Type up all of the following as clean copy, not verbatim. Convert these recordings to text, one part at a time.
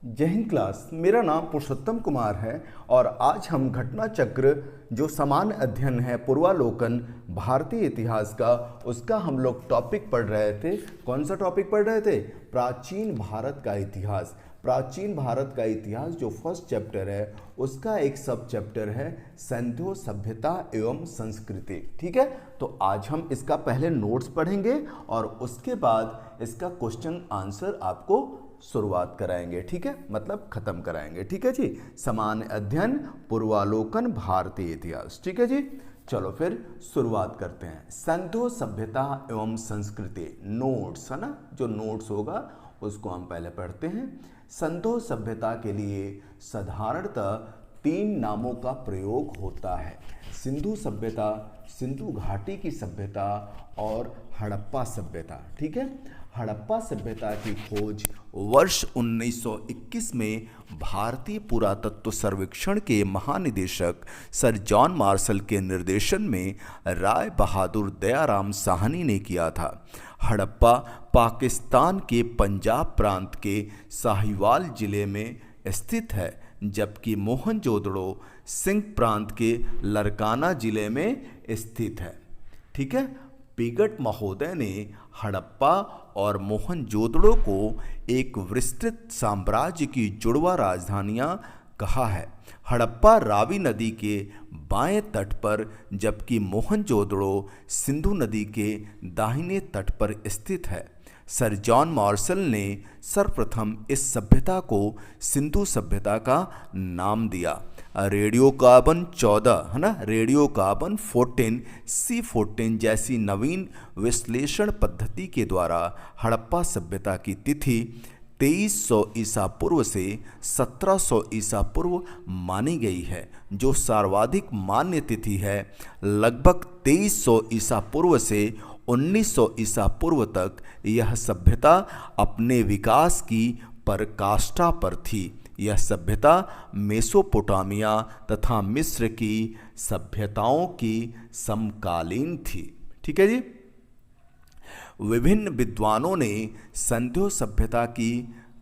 जय हिंद क्लास। मेरा नाम पुरुषोत्तम कुमार है और आज हम घटना चक्र जो सामान्य अध्ययन है पूर्वालोकन भारतीय इतिहास का, उसका हम लोग टॉपिक पढ़ रहे थे। कौन सा टॉपिक पढ़ रहे थे? प्राचीन भारत का इतिहास। प्राचीन भारत का इतिहास जो फर्स्ट चैप्टर है उसका एक सब चैप्टर है सिंधु सभ्यता एवं संस्कृति। ठीक है, तो आज हम इसका पहले नोट्स पढ़ेंगे और उसके बाद इसका क्वेश्चन आंसर आपको शुरुआत कराएंगे। ठीक है, मतलब खत्म कराएंगे। ठीक है जी, सामान्य अध्ययन पूर्वालोकन भारतीय इतिहास। ठीक है जी, चलो फिर शुरुआत करते हैं। सिंधु सभ्यता एवं संस्कृति नोट्स है ना, जो नोट्स होगा उसको हम पहले पढ़ते हैं। सिंधु सभ्यता के लिए साधारणतः 3 नामों का प्रयोग होता है। सिंधु सभ्यता, सिंधु घाटी की सभ्यता और हड़प्पा सभ्यता। ठीक है, हड़प्पा सभ्यता की खोज वर्ष 1921 में भारतीय पुरातत्व सर्वेक्षण के महानिदेशक सर जॉन मार्शल के निर्देशन में राय बहादुर दयाराम साहनी ने किया था। हड़प्पा पाकिस्तान के पंजाब प्रांत के साहिवाल जिले में स्थित है, जबकि मोहनजोदड़ो सिंध प्रांत के लरकाना जिले में स्थित है। ठीक है, पिगट महोदय ने हड़प्पा और मोहनजोदड़ो को एक विस्तृत साम्राज्य की जुड़वा राजधानियां कहा है। हड़प्पा रावी नदी के बाएं तट पर, जबकि मोहनजोदड़ो सिंधु नदी के दाहिने तट पर स्थित है। सर जॉन मार्शल ने सर्वप्रथम इस सभ्यता को सिंधु सभ्यता का नाम दिया। रेडियो कार्बन 14 है ना, रेडियो कार्बन 14 C14 जैसी नवीन विश्लेषण पद्धति के द्वारा हड़प्पा सभ्यता की तिथि 2300 ईसा पूर्व से 1700 ईसा पूर्व मानी गई है, जो सर्वाधिक मान्य तिथि है। लगभग 2300 ईसा पूर्व से 1900 ईसा पूर्व तक यह सभ्यता अपने विकास की पराकाष्ठा पर थी। यह सभ्यता मेसोपोटामिया तथा मिस्र की सभ्यताओं की समकालीन थी। ठीक है जी, विभिन्न विद्वानों ने सिंधु सभ्यता की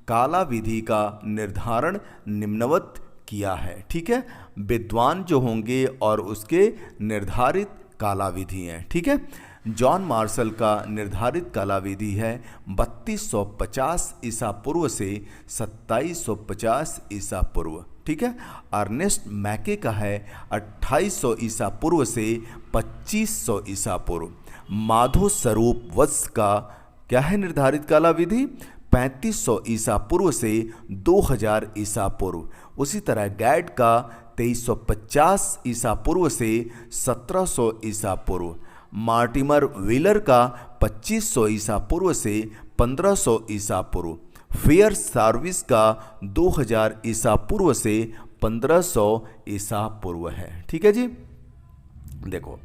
काला विधि का निर्धारण निम्नवत किया है। ठीक है, विद्वान जो होंगे और उसके निर्धारित काला विधि हैं। ठीक है, जॉन मार्शल का निर्धारित काला विधि है 3250 ईसा पूर्व से 2750 ईसा पूर्व। ठीक है, अर्नेस्ट मैके का है 2800 ईसा पूर्व से 2500 ईसा पूर्व। माधो स्वरूप वत्स का क्या है निर्धारित काला विधि? 3500 ईसा पूर्व से 2000 ईसा पूर्व। उसी तरह गैड का 2350 ईसा पूर्व से 1700 ईसा पूर्व। मार्टिमर व्हीलर का 2500 ईसा पूर्व से 1500 ईसा पूर्व। फेयर सर्विस का 2000 ईसा पूर्व से 1500 ईसा पूर्व है। ठीक है जी, देखो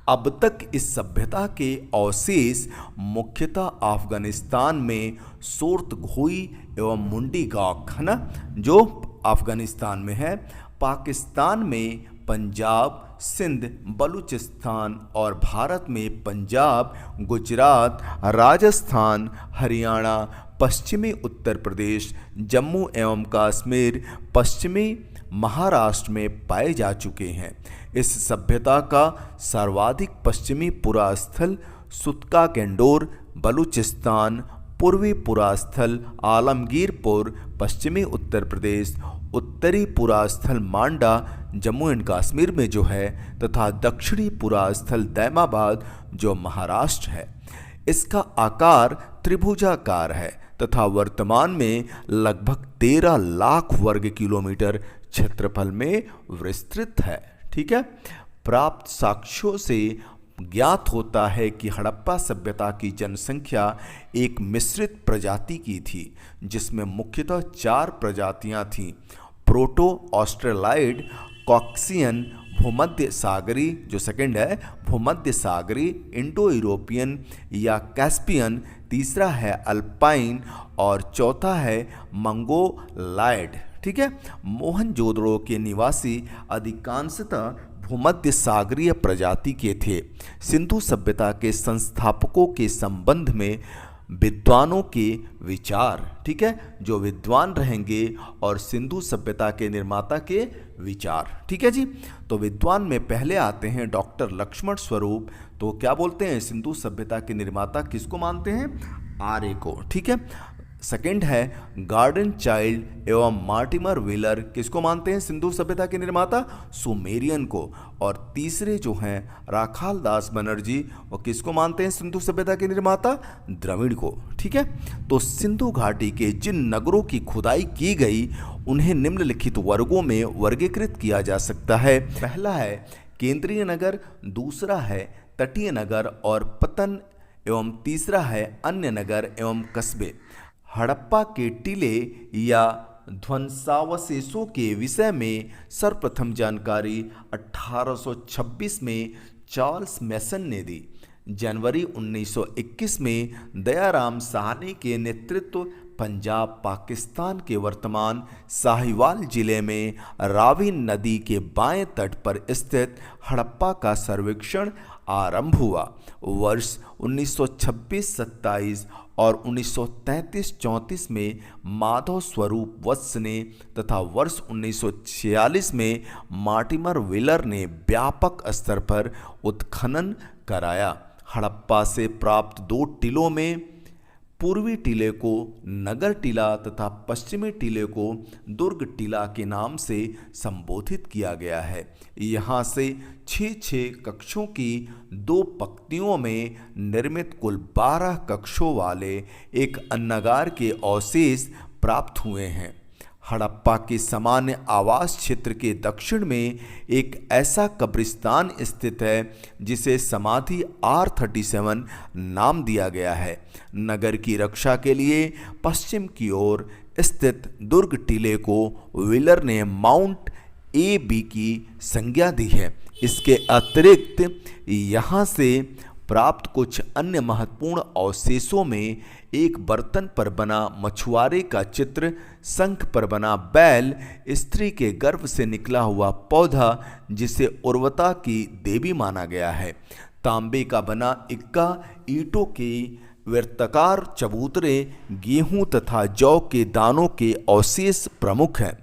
अब तक इस सभ्यता के अवशेष मुख्यतः अफगानिस्तान में सोर्तघोई एवं मुंडी गॉक है ना, जो अफगानिस्तान में है। पाकिस्तान में पंजाब, सिंध, बलूचिस्तान और भारत में पंजाब, गुजरात, राजस्थान, हरियाणा, पश्चिमी उत्तर प्रदेश, जम्मू एवं कश्मीर, पश्चिमी महाराष्ट्र में पाए जा चुके हैं। इस सभ्यता का सर्वाधिक पश्चिमी पुरास्थल सुतका केंडोर, बलूचिस्तान, पूर्वी पुरास्थल आलमगीरपुर, पश्चिमी उत्तर प्रदेश, उत्तरी पुरास्थल मांडा जम्मू एंड कश्मीर में जो है, तथा दक्षिणी पुरास्थल दैमाबाद जो महाराष्ट्र है। इसका आकार त्रिभुजाकार है तथा वर्तमान में लगभग 13 लाख वर्ग किलोमीटर क्षेत्रफल में विस्तृत है। ठीक है, प्राप्त साक्ष्यों से ज्ञात होता है कि हड़प्पा सभ्यता की जनसंख्या एक मिश्रित प्रजाति की थी, जिसमें मुख्यतः 4 प्रजातियां थीं। प्रोटो ऑस्ट्रेलाइड, कॉक्सियन, भूमध्य सागरी जो सेकंड है, भूमध्य सागरी, इंडो यूरोपियन या कैस्पियन, तीसरा है अल्पाइन और चौथा है मंगोलायड। ठीक है, मोहनजोदड़ो के निवासी अधिकांशतः भूमध्य सागरीय प्रजाति के थे। सिंधु सभ्यता के संस्थापकों के संबंध में विद्वानों के विचार, ठीक है, जो विद्वान रहेंगे, और सिंधु सभ्यता के निर्माता के विचार, ठीक है जी। तो विद्वान में पहले आते हैं डॉक्टर लक्ष्मण स्वरूप। तो क्या बोलते हैं, सिंधु सभ्यता के निर्माता किसको मानते हैं, आर्य को, ठीक है। सेकंड है गार्डन चाइल्ड एवं मार्टिमर व्हीलर, किसको मानते हैं सिंधु सभ्यता के निर्माता, सुमेरियन को। और तीसरे जो हैं राखाल दास बनर्जी, वो किसको मानते हैं सिंधु सभ्यता के निर्माता, द्रविड़ को, ठीक है। तो सिंधु घाटी के जिन नगरों की खुदाई की गई उन्हें निम्नलिखित वर्गों में वर्गीकृत किया जा सकता है। पहला है केंद्रीय नगर, दूसरा है तटीय नगर और पतन, एवं तीसरा है अन्य नगर एवं कस्बे। हड़प्पा के टीले या ध्वंसावशेषों के विषय में सर्वप्रथम जानकारी 1826 में चार्ल्स मैसन ने दी। जनवरी 1921 में दयाराम साहनी के नेतृत्व पंजाब पाकिस्तान के वर्तमान साहिवाल जिले में रावी नदी के बाएं तट पर स्थित हड़प्पा का सर्वेक्षण आरंभ हुआ। वर्ष 1926-27 और 1933-34 में माधव स्वरूप वत्स ने तथा वर्ष 1946 में मार्टिमर व्हीलर ने व्यापक स्तर पर उत्खनन कराया। हड़प्पा से प्राप्त 2 टीलों में पूर्वी टीले को नगर टीला तथा पश्चिमी टीले को दुर्ग टीला के नाम से संबोधित किया गया है। यहाँ से 6 कक्षों की 2 पंक्तियों में निर्मित कुल 12 कक्षों वाले एक अन्नागार के अवशेष प्राप्त हुए हैं। हड़प्पा के सामान्य आवास क्षेत्र के दक्षिण में एक ऐसा कब्रिस्तान स्थित है जिसे समाधि R37 नाम दिया गया है। नगर की रक्षा के लिए पश्चिम की ओर स्थित दुर्ग टीले को व्हीलर ने माउंट AB की संज्ञा दी है। इसके अतिरिक्त यहाँ से प्राप्त कुछ अन्य महत्वपूर्ण अवशेषों में एक बर्तन पर बना मछुआरे का चित्र, शंख पर बना बैल, स्त्री के गर्भ से निकला हुआ पौधा जिसे उर्वरता की देवी माना गया है, तांबे का बना इक्का, ईंटों के वृत्ताकार चबूतरे, गेहूं तथा जौ के दानों के अवशेष प्रमुख हैं।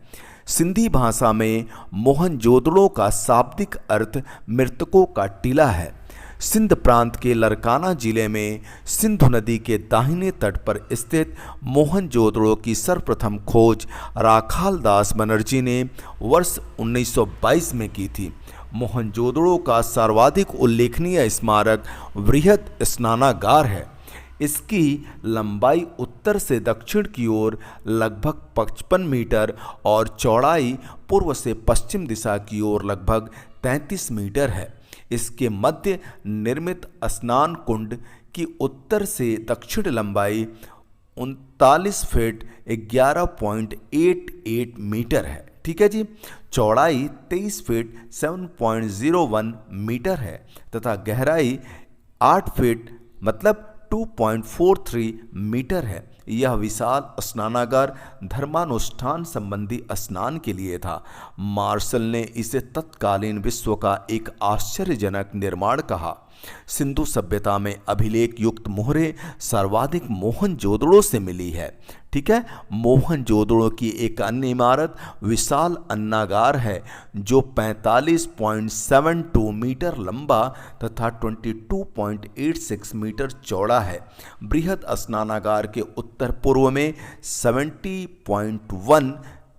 सिंधी भाषा में मोहनजोदड़ो का शाब्दिक अर्थ मृतकों का टीला है। सिंध प्रांत के लरकाना जिले में सिंधु नदी के दाहिने तट पर स्थित मोहनजोदड़ो की सर्वप्रथम खोज राखाल दास बनर्जी ने वर्ष 1922 में की थी। मोहनजोदड़ो का सर्वाधिक उल्लेखनीय स्मारक वृहद स्नानागार है। इसकी लंबाई उत्तर से दक्षिण की ओर लगभग 55 मीटर और चौड़ाई पूर्व से पश्चिम दिशा की ओर लगभग 33 मीटर है। इसके मध्य निर्मित स्नान कुंड की उत्तर से दक्षिण लंबाई 39 फीट 11.88 मीटर है, ठीक है जी। चौड़ाई 23 फीट 7.01 मीटर है तथा गहराई 8 फीट मतलब 2.43 मीटर है। यह विशाल स्नानागार धर्मानुष्ठान संबंधी स्नान के लिए था। मार्शल ने इसे तत्कालीन विश्व का एक आश्चर्यजनक निर्माण कहा। सिंधु सभ्यता में अभिलेख युक्त मोहरें सर्वाधिक मोहनजोदड़ो से मिली है, ठीक है। मोहनजोदड़ो की एक अन्य इमारत विशाल अन्नागार है जो 45.72 मीटर लंबा तथा 22.86 मीटर चौड़ा है। बृहद स्नानागार के उत्तर पूर्व में 70.1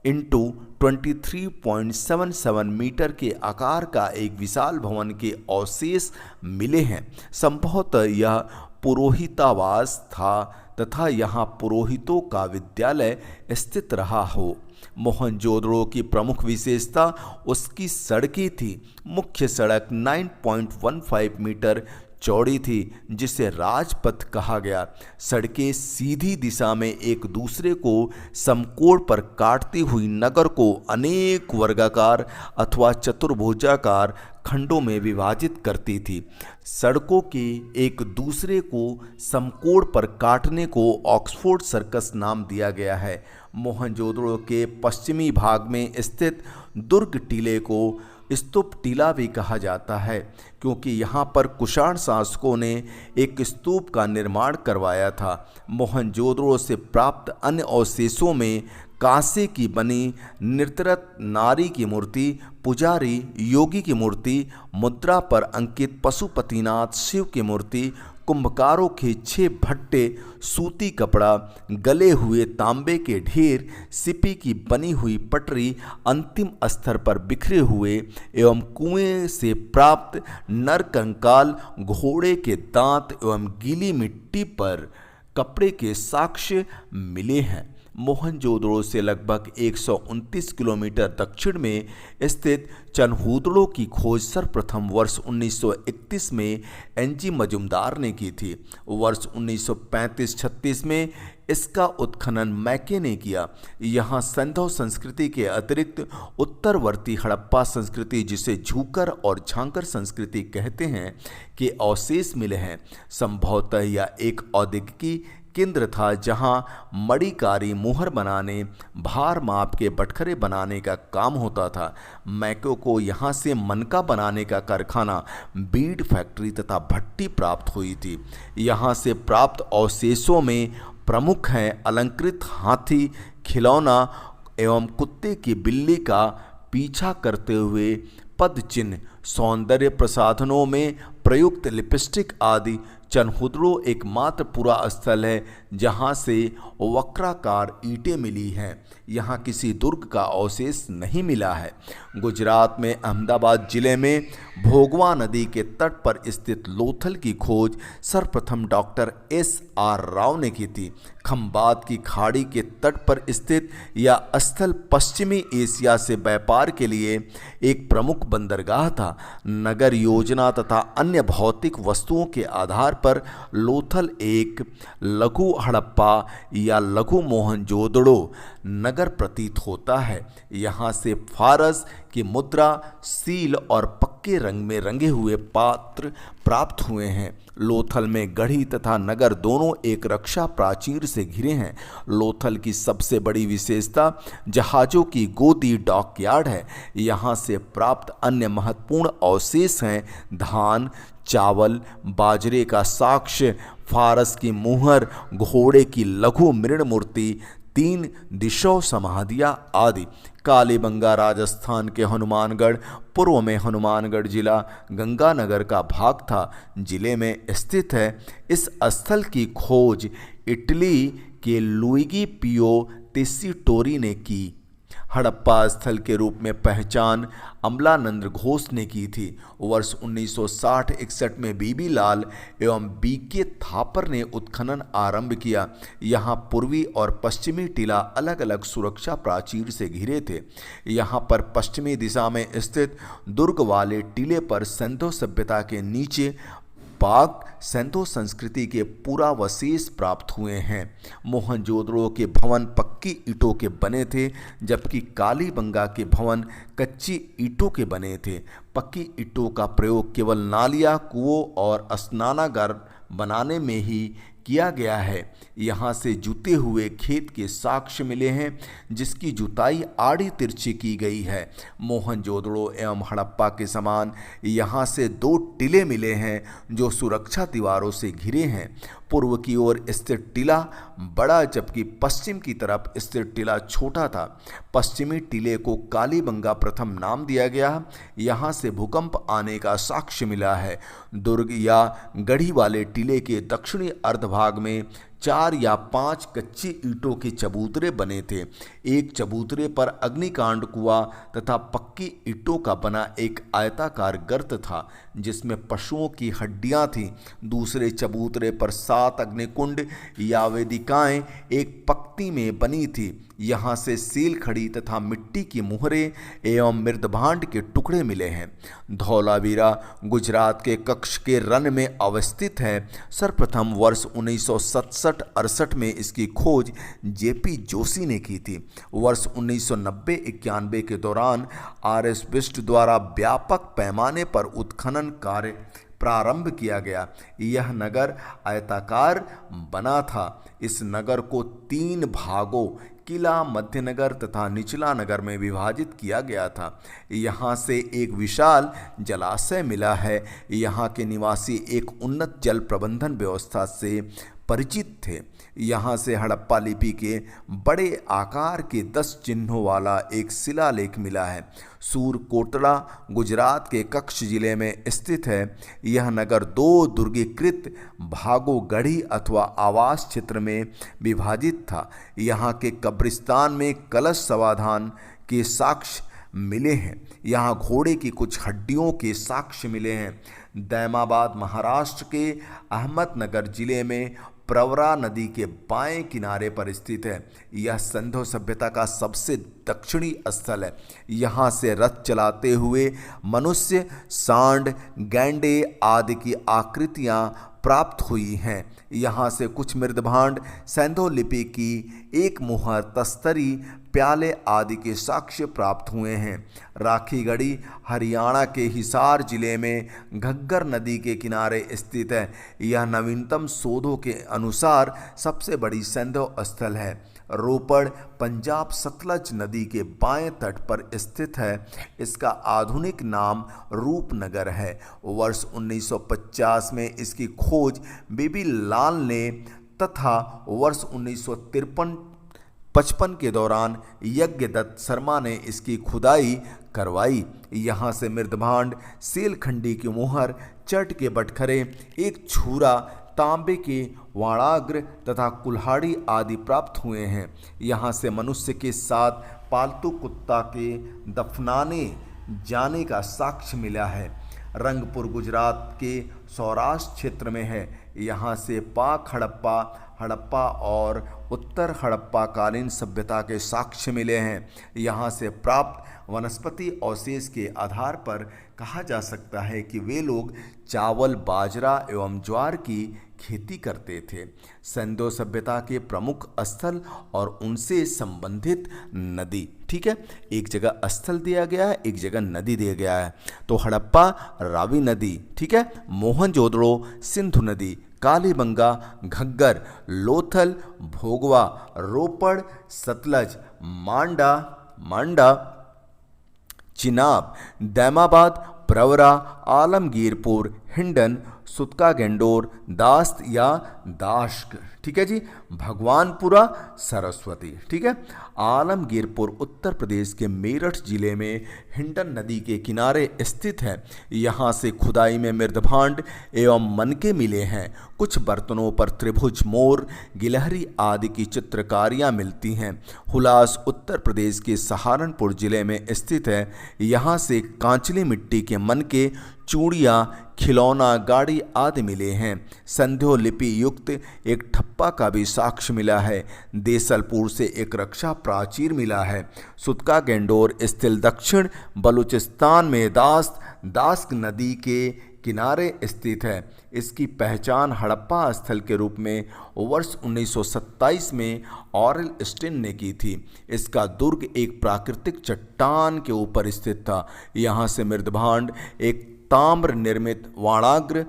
इंटू 23.77 मीटर के आकार का एक विशाल भवन के अवशेष मिले हैं। संभवतः यह पुरोहितावास था तथा यहाँ पुरोहितों का विद्यालय स्थित रहा हो। मोहनजोदड़ो की प्रमुख विशेषता उसकी सड़कें थी। मुख्य सड़क 9.15 मीटर चौड़ी थी जिसे राजपथ कहा गया। सड़कें सीधी दिशा में एक दूसरे को समकोण पर काटती हुई नगर को अनेक वर्गाकार अथवा चतुर्भुजाकार खंडों में विभाजित करती थी। सड़कों के एक दूसरे को समकोण पर काटने को ऑक्सफोर्ड सर्कस नाम दिया गया है। मोहनजोदड़ो के पश्चिमी भाग में स्थित दुर्ग टीले को स्तूप टीला भी कहा जाता है, क्योंकि यहाँ पर कुषाण शासकों ने एक स्तूप का निर्माण करवाया था। मोहनजोदड़ो से प्राप्त अन्य अवशेषों में कांसे की बनी नृत्यरत नारी की मूर्ति, पुजारी योगी की मूर्ति, मुद्रा पर अंकित पशुपतिनाथ शिव की मूर्ति, कुंभकारों के 6 भट्टे, सूती कपड़ा, गले हुए तांबे के ढेर, सिपी की बनी हुई पटरी, अंतिम स्तर पर बिखरे हुए एवं कुएं से प्राप्त नर कंकाल, घोड़े के दांत एवं गीली मिट्टी पर कपड़े के साक्ष्य मिले हैं। मोहनजोदड़ो से लगभग 129 किलोमीटर दक्षिण में स्थित चनहूदड़ो की खोज सर्वप्रथम वर्ष 1931 में एनजी मजुमदार ने की थी। वर्ष 1935-36 में इसका उत्खनन मैके ने किया। यहाँ सिंधु संस्कृति के अतिरिक्त उत्तरवर्ती हड़प्पा संस्कृति, जिसे झूकर और झांकर संस्कृति कहते हैं, के अवशेष मिले हैं। संभवतः यह एक औद्योगिकी केंद्र था जहां मड़ीकारी मुहर बनाने, भार माप के बटखरे बनाने का काम होता था। मैको को यहां से मनका बनाने का कारखाना, बीड फैक्ट्री तथा भट्टी प्राप्त हुई थी। यहां से प्राप्त अवशेषों में प्रमुख हैं अलंकृत हाथी, खिलौना एवं कुत्ते की बिल्ली का पीछा करते हुए पद चिन्ह, सौंदर्य प्रसाधनों में प्रयुक्त लिपस्टिक आदि। चनहूदड़ो एकमात्र पुरा स्थल है जहां से वक्राकार ईंटें मिली हैं। यहाँ किसी दुर्ग का अवशेष नहीं मिला है। गुजरात में अहमदाबाद जिले में भोगवा नदी के तट पर स्थित लोथल की खोज सर्वप्रथम डॉक्टर SR राव ने की थी। खंबात की खाड़ी के तट पर स्थित यह स्थल पश्चिमी एशिया से व्यापार के लिए एक प्रमुख बंदरगाह था। नगर योजना तथा अन्य भौतिक वस्तुओं के आधार पर लोथल एक लघु हड़प्पा या लघु मोहनजोदड़ो नगर प्रतीत होता है। यहाँ से फारस की मुद्रा, सील और पक्के रंग में रंगे हुए पात्र प्राप्त हुए हैं। लोथल में गढ़ी तथा नगर दोनों एक रक्षा प्राचीर से घिरे हैं। लोथल की सबसे बड़ी विशेषता जहाज़ों की गोदी डॉकयार्ड है। यहाँ से प्राप्त अन्य महत्वपूर्ण अवशेष हैं धान, चावल, बाजरे का साक्ष्य, फारस की मुहर, घोड़े की लघु मृण मूर्ति, 3 दिशौ समाधियाँ आदि। कालीबंगा राजस्थान के हनुमानगढ़, पूर्व में हनुमानगढ़ जिला गंगानगर का भाग था, जिले में स्थित है। इस स्थल की खोज इटली के लुइगी पियो टेस्सीटोरी ने की। हड़प्पा स्थल के रूप में पहचान अमलानंद घोष ने की थी। वर्ष 1960-61 में बीबी लाल एवं BK थापर ने उत्खनन आरंभ किया। यहाँ पूर्वी और पश्चिमी टीला अलग अलग सुरक्षा प्राचीर से घिरे थे। यहाँ पर पश्चिमी दिशा में स्थित दुर्ग वाले टीले पर सिंधु सभ्यता के नीचे पाक सिंधु संस्कृति के पुरावशेष प्राप्त हुए हैं। मोहनजोदड़ो के भवन पक्की ईंटों के बने थे, जबकि कालीबंगा के भवन कच्ची ईंटों के बने थे। पक्की ईंटों का प्रयोग केवल नालियाँ, कुओं और स्नानागार बनाने में ही किया गया है। यहाँ से जुते हुए खेत के साक्ष्य मिले हैं, जिसकी जुताई आड़ी तिरछी की गई है। मोहनजोदड़ो एवं हड़प्पा के समान यहाँ से 2 टीले मिले हैं जो सुरक्षा दीवारों से घिरे हैं। पूर्व की ओर स्थित टीला बड़ा, जबकि पश्चिम की तरफ स्थित टीला छोटा था। पश्चिमी टीले को कालीबंगा प्रथम नाम दिया गया। यहाँ से भूकंप आने का साक्ष्य मिला है। दुर्ग या गढ़ी वाले टीले के दक्षिणी अर्धभाग में 4 या 5 कच्ची ईंटों के चबूतरे बने थे। एक चबूतरे पर अग्निकांड कुआं तथा पक्की ईंटों का बना एक आयताकार गर्त था, जिसमें पशुओं की हड्डियां थीं। दूसरे चबूतरे पर 7 अग्निकुंड या वेदिकाएं एक पंक्ति में बनी थी। यहाँ से सील खड़ी तथा मिट्टी की मुहरें एवं मृदभांड के टुकड़े मिले हैं। धौलावीरा गुजरात के कच्छ के रन में अवस्थित है। सर्वप्रथम वर्ष 1967-68 में इसकी खोज JP जोशी ने की थी। वर्ष 1990-91 के दौरान RS बिष्ट द्वारा व्यापक पैमाने पर उत्खनन कार्य प्रारंभ किया गया। यह नगर आयताकार बना था। इस नगर को 3 भागों किला, मध्यनगर तथा निचला नगर में विभाजित किया गया था। यहाँ से एक विशाल जलाशय मिला है। यहाँ के निवासी एक उन्नत जल प्रबंधन व्यवस्था से परिचित थे। यहाँ से हड़प्पा लिपि के बड़े आकार के 10 चिन्हों वाला एक शिलालेख मिला है। सूरकोटड़ा गुजरात के कच्छ जिले में स्थित है। यह नगर 2 दुर्गीकृत भागों, गढ़ी अथवा आवास क्षेत्र में विभाजित था। यहाँ के कब्रिस्तान में कलश समाधान के साक्ष्य मिले हैं। यहाँ घोड़े की कुछ हड्डियों के साक्ष्य मिले हैं। दैमाबाद महाराष्ट्र के अहमदनगर जिले में प्रवरा नदी के बाएं किनारे पर स्थित है। यह सिंधु सभ्यता का सबसे दक्षिणी स्थल है। यहाँ से रथ चलाते हुए मनुष्य, सांड, गैंडे आदि की आकृतियाँ प्राप्त हुई हैं। यहाँ से कुछ मृदभांड, सिंधु लिपि की एक मुहर, तस्तरी, प्याले आदि के साक्ष्य प्राप्त हुए हैं। राखीगढ़ी हरियाणा के हिसार जिले में घग्गर नदी के किनारे स्थित है। यह नवीनतम शोधों के अनुसार सबसे बड़ी सिंधु स्थल है। रोपड़ पंजाब सतलज नदी के बाएं तट पर स्थित है। इसका आधुनिक नाम रूपनगर है। वर्ष 1950 में इसकी खोज बीबी लाल ने तथा वर्ष 1953-55 के दौरान यज्ञदत्त शर्मा ने इसकी खुदाई करवाई। यहाँ से मृदभांड, सेलखंडी की मुहर, चट के बटखरे, एक छुरा, तांबे के वाणाग्र तथा कुल्हाड़ी आदि प्राप्त हुए हैं। यहाँ से मनुष्य के साथ पालतू कुत्ता के दफनाने जाने का साक्ष्य मिला है। रंगपुर गुजरात के सौराष्ट्र क्षेत्र में है। यहाँ से पाक हड़प्पा और उत्तर हड़प्पा कालीन सभ्यता के साक्ष्य मिले हैं। यहाँ से प्राप्त वनस्पति अवशेष के आधार पर कहा जा सकता है कि वे लोग चावल, बाजरा एवं ज्वार की खेती करते थे। सिंधु सभ्यता के प्रमुख स्थल और उनसे संबंधित नदी। ठीक है, एक जगह स्थल दिया गया है, एक जगह नदी दिया गया है। तो हड़प्पा रावी नदी, ठीक है, मोहनजोदड़ो सिंधु नदी, कालीबंगा, घग्गर, लोथल, भोगवा, रोपड़, सतलज, मांडा, चिनाब, दैमाबाद, प्रवरा, आलमगीरपुर, हिंडन, सुतका गेंडोर, दास्त या दाश्क, ठीक है जी, भगवानपुरा, सरस्वती। ठीक है, आलमगीरपुर उत्तर प्रदेश के मेरठ जिले में हिंडन नदी के किनारे स्थित है। यहाँ से खुदाई में मृदभांड एवं मनके मिले हैं। कुछ बर्तनों पर त्रिभुज, मोर, गिलहरी आदि की चित्रकारियाँ मिलती हैं। हुलास उत्तर प्रदेश के सहारनपुर जिले में स्थित है। यहाँ से कांचली मिट्टी के मनके, चूड़ियाँ, खिलौना, गाड़ी आदि मिले हैं। सिंधु लिपि युक्त एक ठप्पा का भी साक्ष्य मिला है। देसलपुर से एक रक्षा प्राचीर मिला है। सुतका गेंडोर स्थित दक्षिण बलूचिस्तान में दास्क नदी के किनारे स्थित है। इसकी पहचान हड़प्पा स्थल के रूप में वर्ष 1927 में ऑरेल स्टिन ने की थी। इसका दुर्ग एक प्राकृतिक चट्टान के ऊपर स्थित था। यहाँ से मृदभांड, एक ताम्र निर्मित वाणाग्र,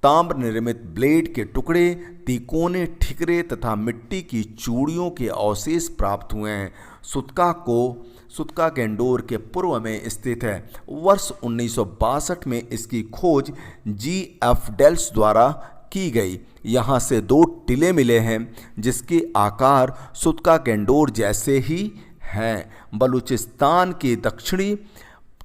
ताम्र निर्मित ब्लेड के टुकड़े, तिकोने, ठिकरे तथा मिट्टी की चूड़ियों के अवशेष प्राप्त हुए हैं। सुतका गेंडोर के पूर्व में स्थित है। वर्ष 1962 में इसकी खोज G.F. डेल्स द्वारा की गई। यहाँ से 2 टीले मिले हैं जिसके आकार सुतका गेंडोर जैसे ही हैं। बलूचिस्तान के दक्षिणी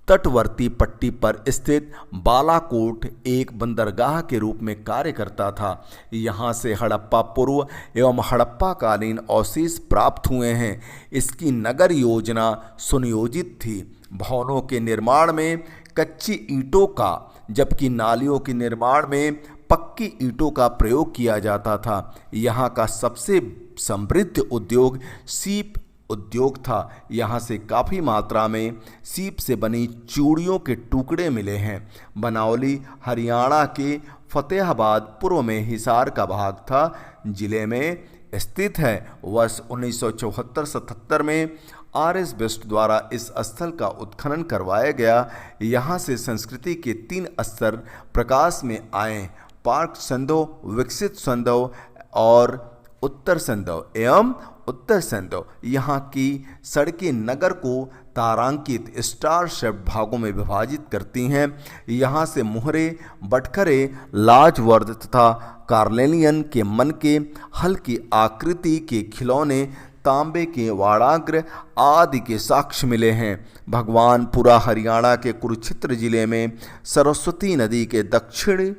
तटवर्ती पट्टी पर स्थित बालाकोट एक बंदरगाह के रूप में कार्य करता था। यहाँ से हड़प्पा पूर्व एवं हड़प्पा कालीन अवशेष प्राप्त हुए हैं। इसकी नगर योजना सुनियोजित थी। भवनों के निर्माण में कच्ची ईंटों का, जबकि नालियों के निर्माण में पक्की ईंटों का प्रयोग किया जाता था। यहाँ का सबसे समृद्ध उद्योग सीप उद्योग था। यहाँ से काफ़ी मात्रा में सीप से बनी चूड़ियों के टुकड़े मिले हैं। बनावली हरियाणा के फतेहाबाद पूर्व में हिसार का भाग था जिले में स्थित है। वर्ष 1974-77 में R.S. बेस्ट द्वारा इस स्थल का उत्खनन करवाया गया। यहाँ से संस्कृति के 3 स्तर प्रकाश में आए: पार्क सिंधु, विकसित सिंधु और उत्तर सिंधु एवं उत्तर सिंधु यहाँ की सड़कें नगर को तारांकित स्टार शेप्ड भागों में विभाजित करती हैं। यहाँ से मोहरे, बटखरे, लाजवर्द तथा कार्नेलियन के मन के हल्की आकृति के खिलौने, तांबे के वाड़ाग्र आदि के साक्ष्य मिले हैं। भगवानपुरा हरियाणा के कुरुक्षेत्र जिले में सरस्वती नदी के दक्षिण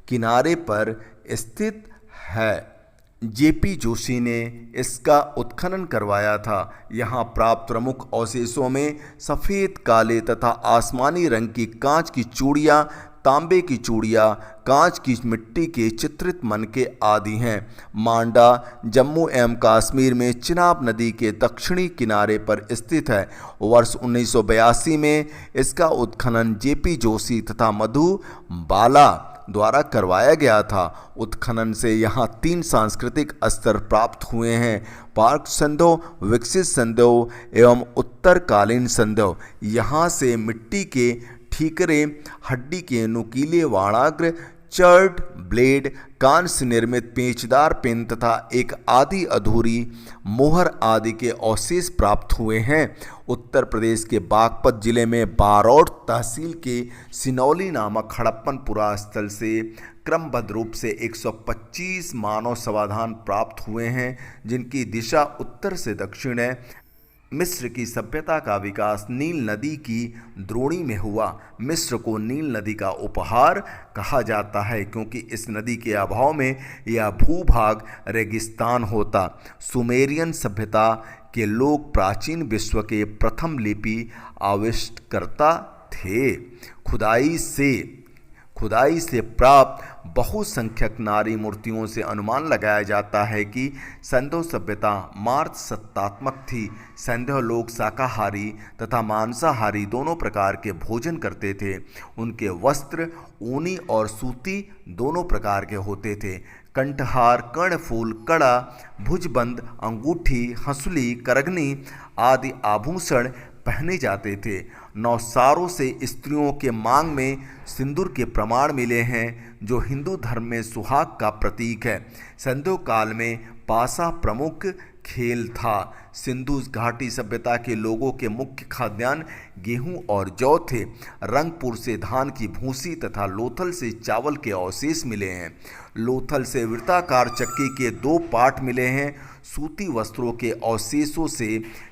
किनारे पर स्थित है। जेपी जोशी ने इसका उत्खनन करवाया था। यहाँ प्राप्त प्रमुख अवशेषों में सफ़ेद, काले तथा आसमानी रंग की कांच की चूड़ियाँ, तांबे की चूड़ियाँ, कांच की मिट्टी के चित्रित मनके आदि हैं। मांडा जम्मू एवं कश्मीर में चिनाब नदी के दक्षिणी किनारे पर स्थित है। वर्ष 1982 में इसका उत्खनन जेपी जोशी तथा मधु बाला द्वारा करवाया गया था। उत्खनन से यहाँ 3 सांस्कृतिक स्तर प्राप्त हुए हैं: पार्क सिंधु, विकसित सिंधु एवं उत्तरकालीन सिंधु। यहाँ से मिट्टी के ठीकरे, हड्डी के नुकीले वाणाग्र, चर्ड ब्लेड, कांस्य निर्मित पेचदार पिन तथा एक आधी अधूरी मोहर आदि के अवशेष प्राप्त हुए हैं। उत्तर प्रदेश के बागपत जिले में बारोट तहसील के सिनौली नामक हड़प्पनपुरा स्थल से क्रमबद्ध रूप से 125 मानव समाधान प्राप्त हुए हैं, जिनकी दिशा उत्तर से दक्षिण है। मिस्र की सभ्यता का विकास नील नदी की द्रोणी में हुआ। मिस्र को नील नदी का उपहार कहा जाता है, क्योंकि इस नदी के अभाव में यह भूभाग रेगिस्तान होता। सुमेरियन सभ्यता के लोग प्राचीन विश्व के प्रथम लिपि आविष्कर्ता थे। खुदाई से प्राप्त बहुसंख्यक नारी मूर्तियों से अनुमान लगाया जाता है कि सिंधु सभ्यता मार्ग सत्तात्मक थी। सिंधु लोग शाकाहारी तथा मांसाहारी दोनों प्रकार के भोजन करते थे। उनके वस्त्र ऊनी और सूती दोनों प्रकार के होते थे। कंठहार, कर्णफूल, कड़ा, भुजबंद, अंगूठी, हंसुली, करगनी आदि आभूषण पहने जाते थे। नौसारों से स्त्रियों के मांग में सिंदूर के प्रमाण मिले हैं, जो हिंदू धर्म में सुहाग का प्रतीक है। सिंधु काल में पासा प्रमुख खेल था। सिंधु घाटी सभ्यता के लोगों के मुख्य खाद्यान्न गेहूं और जौ थे। रंगपुर से धान की भूसी तथा लोथल से चावल के अवशेष मिले हैं। लोथल से वृत्ताकार चक्की के 2 पाट मिले हैं। सूती वस्त्रों के अवशेषों से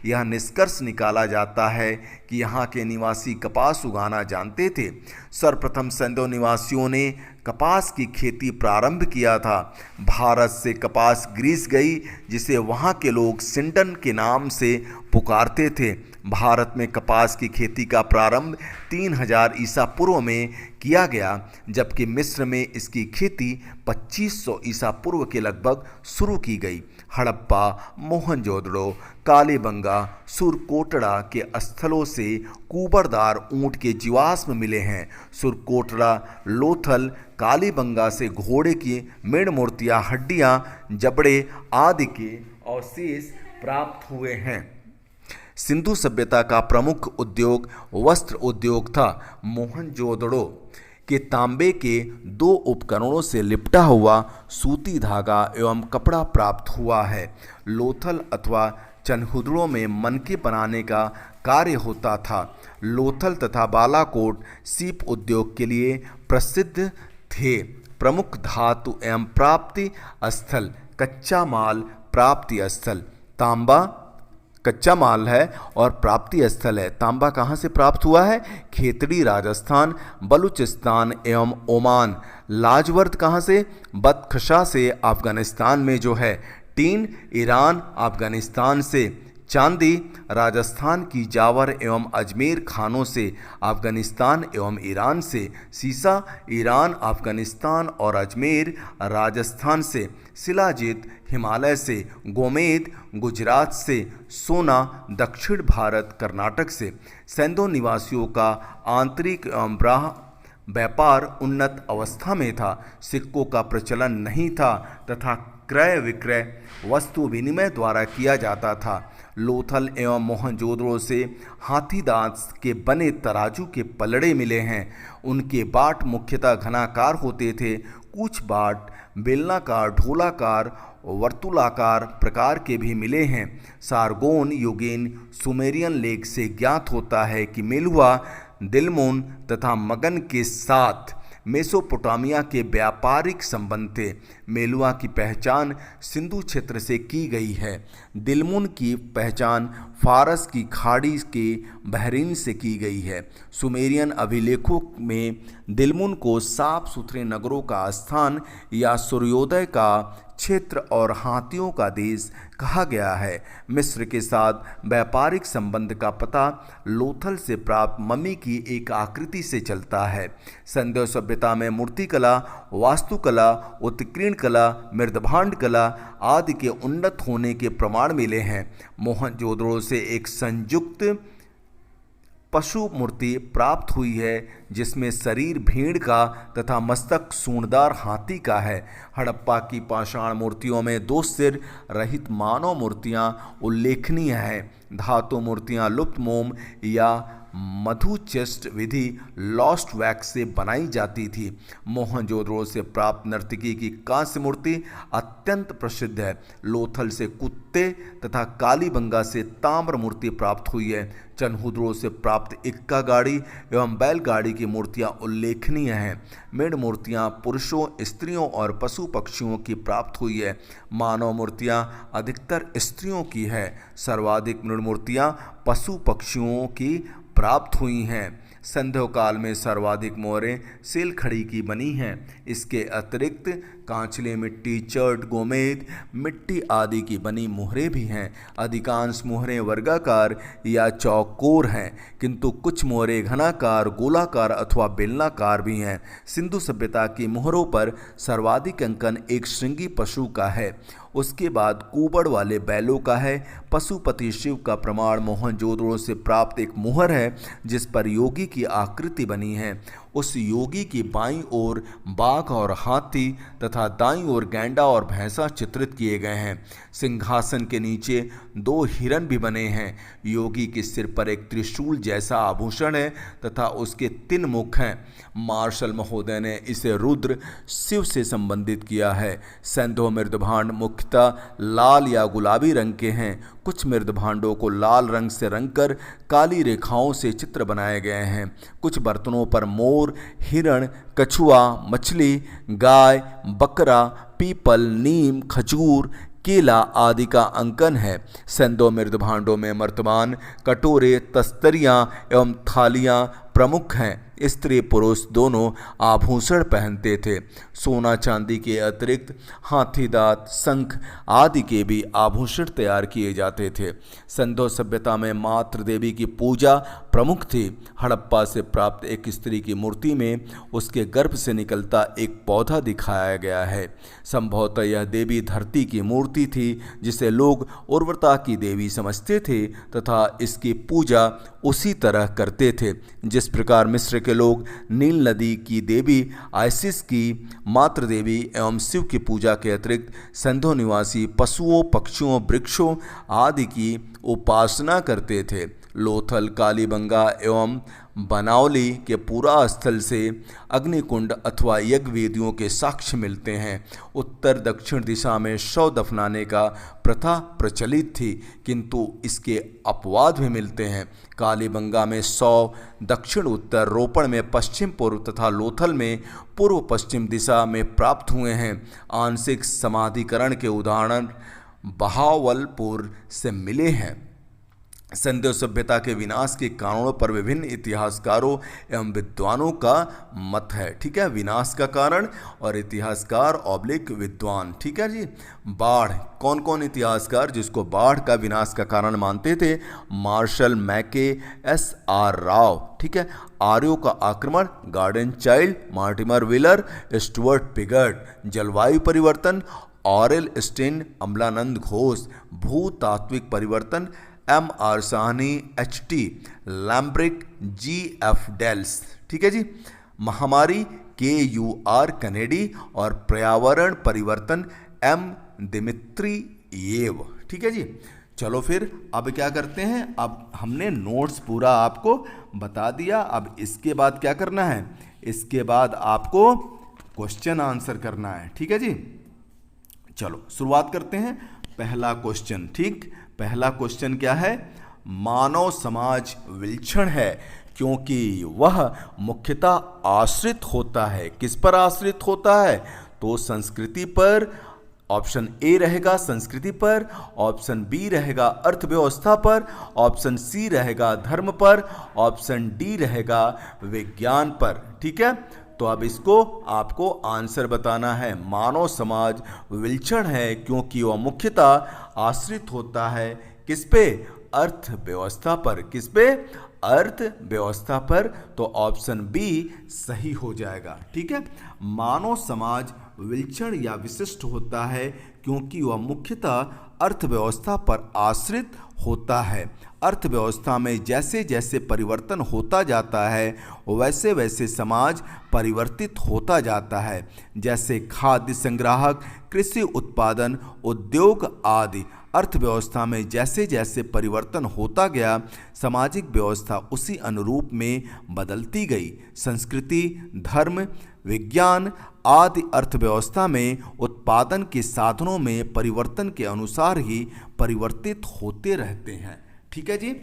यह निष्कर्ष निकाला जाता है कि यहाँ के निवासी कपास उगाना जानते थे। सर्वप्रथम सिंधु निवासियों ने कपास की खेती प्रारंभ किया था। भारत से कपास ग्रीस गई, जिसे वहाँ के लोग सिंडन के नाम से पुकारते थे। भारत में कपास की खेती का प्रारंभ 3000 ईसा पूर्व में किया गया, जबकि मिस्र में इसकी खेती 2500 ईसा पूर्व के लगभग शुरू की गई। हड़प्पा, मोहनजोदड़ो, कालीबंगा, सुरकोटड़ा के स्थलों से कुबरदार ऊंट के जीवाश्म मिले हैं। सुरकोटड़ा, लोथल, कालीबंगा से घोड़े की मेड़ मूर्तियाँ, हड्डियाँ, जबड़े आदि के अवशेष प्राप्त हुए हैं। सिंधु सभ्यता का प्रमुख उद्योग वस्त्र उद्योग था। मोहनजोदड़ो के तांबे के 2 उपकरणों से लिपटा हुआ सूती धागा एवं कपड़ा प्राप्त हुआ है। लोथल अथवा चनहुदड़ों में मनके बनाने का कार्य होता था। लोथल तथा बालाकोट सीप उद्योग के लिए प्रसिद्ध थे। प्रमुख धातु एवं प्राप्ति स्थल: कच्चा माल प्राप्ति स्थल तांबा कच्चा माल है और प्राप्ति स्थल है। तांबा कहाँ से प्राप्त हुआ है? खेतड़ी राजस्थान, बलूचिस्तान एवं ओमान। लाजवर्द कहाँ से? बदख्शा से अफगानिस्तान में जो है। टीन ईरान अफगानिस्तान से। चांदी राजस्थान की जावर एवं अजमेर खानों से, अफगानिस्तान एवं ईरान से। सीसा ईरान, अफगानिस्तान और अजमेर राजस्थान से। शिलाजीत हिमालय से। गोमेद गुजरात से। सोना दक्षिण भारत कर्नाटक से। सिंधु निवासियों का आंतरिक एवं व्यापार उन्नत अवस्था में था। सिक्कों का प्रचलन नहीं था तथा क्रय विक्रय वस्तु विनिमय द्वारा किया जाता था। लोथल एवं मोहनजोदड़ो से हाथी दांत के बने तराजू के पलड़े मिले हैं। उनके बाट मुख्यतः घनाकार होते थे। कुछ बाट बेलनाकार, ढोलाकार, वर्तुलाकार प्रकार के भी मिले हैं। सारगोन युगीन सुमेरियन लेख से ज्ञात होता है कि मेलुहा, दिलमुन तथा मगन के साथ मेसोपोटामिया के व्यापारिक संबंध थे। मेलुहा की पहचान सिंधु क्षेत्र से की गई है। दिलमुन की पहचान फारस की खाड़ी के बहरीन से की गई है। सुमेरियन अभिलेखों में दिलमुन को साफ सुथरे नगरों का स्थान या सूर्योदय का क्षेत्र और हाथियों का देश कहा गया है। मिस्र के साथ व्यापारिक संबंध का पता लोथल से प्राप्त मम्मी की एक आकृति से चलता है। सिंधु सभ्यता में मूर्तिकला, वास्तुकला, उत्कीर्ण कला, मृदभांड कला आदि के उन्नत होने के प्रमाण मिले हैं। मोहनजोदड़ो से एक संयुक्त पशु मूर्ति प्राप्त हुई है जिसमें शरीर भेड़ का तथा मस्तक सूंडदार हाथी का है। हड़प्पा की पाषाण मूर्तियों में 2 सिर रहित मानव मूर्तियां उल्लेखनीय हैं। धातु मूर्तियां लुप्त मोम या मधु चेस्ट विधि लॉस्ट वैक्स से बनाई जाती थी। मोहनजोदड़ो से प्राप्त नर्तकी की कांस्य मूर्ति अत्यंत प्रसिद्ध है। लोथल से कुत्ते तथा कालीबंगा से ताम्र मूर्ति प्राप्त हुई है। चन्हुद्रो से प्राप्त इक्का गाड़ी एवं बैलगाड़ी की मूर्तियां उल्लेखनीय हैं। मेढ़ मूर्तियां पुरुषों, स्त्रियों और पशु पक्षियों की प्राप्त हुई है। मानव मूर्तियां अधिकतर स्त्रियों की है। सर्वाधिक मृण मूर्तियां पशु पक्षियों की प्राप्त हुई हैं। संध्यो काल में सर्वाधिक मोहरें सेलखड़ी की बनी हैं। इसके अतिरिक्त कांचले मिट्टी, चर्ट, गोमेद मिट्टी आदि की बनी मोहरें भी हैं। अधिकांश मोहरें वर्गाकार या चौकोर हैं, किंतु कुछ मोहरें घनाकार, गोलाकार अथवा बेलनाकार भी हैं। सिंधु सभ्यता की मोहरों पर सर्वाधिक अंकन एक श्रृंगी पशु का है। उसके बाद कुबड़ वाले बैलों का है। पशुपति शिव का प्रमाण मोहनजोदड़ो से प्राप्त एक मोहर है जिस पर योगी की आकृति बनी है। उस योगी की बाईं ओर बाघ और हाथी तथा दाईं ओर गैंडा और भैंसा चित्रित किए गए हैं। सिंहासन के नीचे 2 हिरन भी बने हैं। योगी के सिर पर एक त्रिशूल जैसा आभूषण है तथा उसके 3 मुख हैं। मार्शल महोदय ने इसे रुद्र शिव से संबंधित किया है। सिंधु मृदभांड मुख्यतः लाल या गुलाबी रंग के हैं। कुछ मृदभांडों को लाल रंग से रंगकर काली रेखाओं से चित्र बनाए गए हैं। कुछ बर्तनों पर मोर, हिरण, कछुआ, मछली, गाय, बकरा, पीपल, नीम, खजूर, केला आदि का अंकन है। सिंधु मृदभांडों में मर्तबान, कटोरे, तस्तरियाँ एवं थालियाँ प्रमुख हैं। स्त्री पुरुष दोनों आभूषण पहनते थे। सोना चांदी के अतिरिक्त हाथी दांत, शंख आदि के भी आभूषण तैयार किए जाते थे। सिंधु सभ्यता में मातृ देवी की पूजा प्रमुख थी। हड़प्पा से प्राप्त एक स्त्री की मूर्ति में उसके गर्भ से निकलता एक पौधा दिखाया गया है। संभवतः यह देवी धरती की मूर्ति थी जिसे लोग उर्वरता की देवी समझते थे तथा इसकी पूजा उसी तरह करते थे जिस प्रकार मिस्र के लोग नील नदी की देवी आइसिस की मातृ देवी एवं शिव की पूजा के अतिरिक्त सिंधु निवासी पशुओं, पक्षियों, वृक्षों आदि की उपासना करते थे। लोथल, कालीबंगा एवं बनावली के पुरा स्थल से अग्निकुंड अथवा यज्ञ वेदियों के साक्ष्य मिलते हैं। उत्तर दक्षिण दिशा में शव दफनाने का प्रथा प्रचलित थी, किंतु इसके अपवाद भी मिलते हैं। कालीबंगा में शव दक्षिण उत्तर, रोपण में पश्चिम पूर्व तथा लोथल में पूर्व पश्चिम दिशा में प्राप्त हुए हैं। आंशिक समाधिकरण के उदाहरण बहावलपुर से मिले हैं। सिंधु सभ्यता के विनाश के कारणों पर विभिन्न इतिहासकारों एवं विद्वानों का मत है। ठीक है, विनाश का कारण और इतिहासकार ऑब्लिक विद्वान। ठीक है जी। बाढ़, कौन कौन इतिहासकार जिसको बाढ़ का विनाश का कारण मानते थे? मार्शल मैके, S.R. राव। ठीक है। आर्यों का आक्रमण, Gordon Childe, Mortimer Wheeler, Stuart Piggott. जलवायु परिवर्तन, ऑरेल स्टेन, अमलानंद घोष। भूतात्विक परिवर्तन, M.R. Sahni, H.T. Lambrick, G.F. Dales. ठीक है जी। महामारी, K.U.R. कनेडी और पर्यावरण परिवर्तन, M. दिमित्रियेव। ठीक है जी। चलो फिर अब क्या करते हैं, अब हमने नोट्स पूरा आपको बता दिया। अब इसके बाद क्या करना है, इसके बाद आपको क्वेश्चन आंसर करना है। ठीक है जी, चलो शुरुआत करते हैं। पहला क्वेश्चन, ठीक, पहला क्वेश्चन क्या है? मानव समाज विलक्षण है क्योंकि वह मुख्यतः आश्रित होता है। किस पर आश्रित होता है? तो संस्कृति पर। ऑप्शन ए रहेगा संस्कृति पर, ऑप्शन बी रहेगा अर्थव्यवस्था पर, ऑप्शन सी रहेगा धर्म पर, ऑप्शन डी रहेगा विज्ञान पर। ठीक है, तो अब इसको आपको आंसर बताना है। मानव समाज विलक्षण है क्योंकि वह मुख्यतः आश्रित होता है किस पे? अर्थव्यवस्था पर। किस पे? अर्थव्यवस्था पर। तो ऑप्शन बी सही हो जाएगा। ठीक है, मानव समाज विलक्षण या विशिष्ट होता है क्योंकि वह मुख्यतः अर्थव्यवस्था पर आश्रित होता है। अर्थव्यवस्था में जैसे जैसे परिवर्तन होता जाता है वैसे वैसे समाज परिवर्तित होता जाता है। जैसे खाद्य संग्राहक, कृषि उत्पादन, उद्योग आदि। अर्थव्यवस्था में जैसे जैसे परिवर्तन होता गया सामाजिक व्यवस्था उसी अनुरूप में बदलती गई। संस्कृति, धर्म, विज्ञान आदि अर्थव्यवस्था में उत्पादन के साधनों में परिवर्तन के अनुसार ही परिवर्तित होते रहते हैं। ठीक है जी।